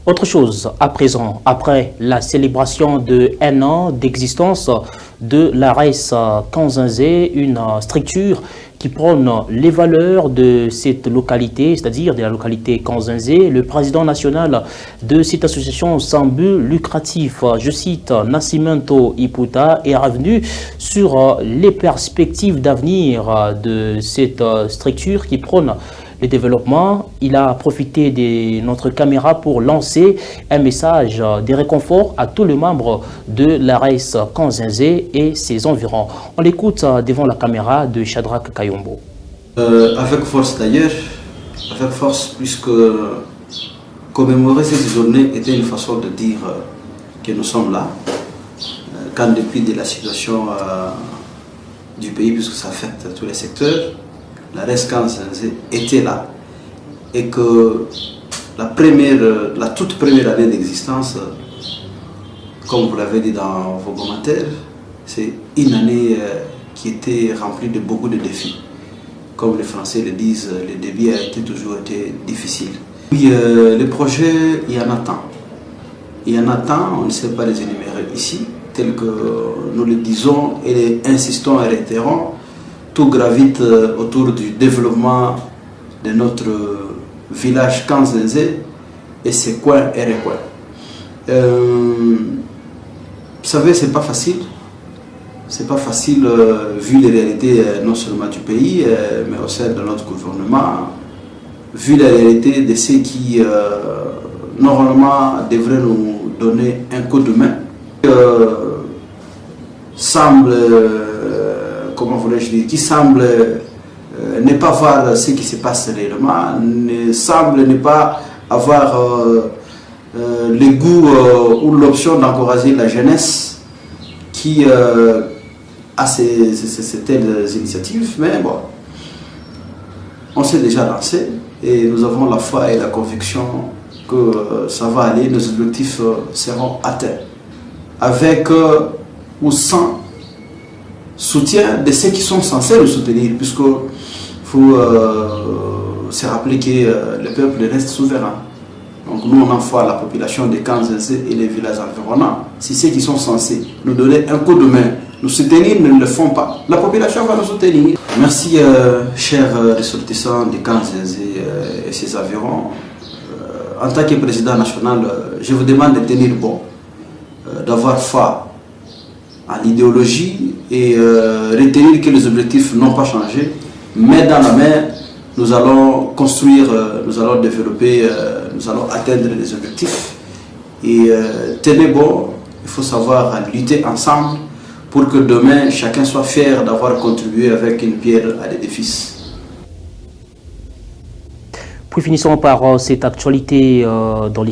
Autre chose, à présent, après la célébration de 1 an d'existence de la RES Kanzanzé, une structure qui prône les valeurs de cette localité, c'est-à-dire de la localité Kanzanzé, le président national de cette association sans but lucratif, je cite Nascimento Iputa, est revenu sur les perspectives d'avenir de cette structure qui prône le développement. Il a profité de notre caméra pour lancer un message de réconfort à tous les membres de la RES Kanzanzé et ses environs. On l'écoute devant la caméra de Shadrack Kayombo. Avec force d'ailleurs, avec force, puisque commémorer cette journée était une façon de dire que nous sommes là, quand depuis de la situation du pays, puisque ça affecte tous les secteurs, la RES Kanzanzé était là et que la toute première année d'existence, comme vous l'avez dit dans vos commentaires, c'est une année qui était remplie de beaucoup de défis. Comme les Français le disent, le début a toujours été difficile. Puis les projets, il y en a tant. Il y en a tant, on ne sait pas les énumérer ici, tels que nous le disons et les insistons et réitérons. Tout gravite autour du développement de notre village Kanzanzé et ses coins et recoins. Vous savez, c'est pas facile. C'est pas facile vu les réalités non seulement du pays, mais au sein de notre gouvernement, vu la réalité de ceux qui normalement devraient nous donner un coup de main. Semble comment voulais-je dire, qui semble ne pas voir ce qui se passe réellement, semble ne pas avoir le goût ou l'option d'encourager la jeunesse qui a ces telles initiatives. Mais bon, on s'est déjà lancé et nous avons la foi et la conviction que ça va aller, nos objectifs seront atteints. Avec ou sans soutien de ceux qui sont censés le soutenir, puisqu'il faut se rappeler que le peuple reste souverain. Donc nous, on envoie la population de Kanzanzé et les villages environnants. Si ceux qui sont censés nous donner un coup de main, nous soutenir, ne le font pas, la population va nous soutenir. Merci, chers ressortissants de Kanzanzé et ses environs. En tant que président national, je vous demande de tenir bon, d'avoir foi à l'idéologie et retenir que les objectifs n'ont pas changé, mais dans la main, nous allons construire, nous allons développer, nous allons atteindre les objectifs. Et tenez bon, il faut savoir lutter ensemble pour que demain, chacun soit fier d'avoir contribué avec une pierre à l'édifice. Puis finissons par cette actualité dans l'histoire.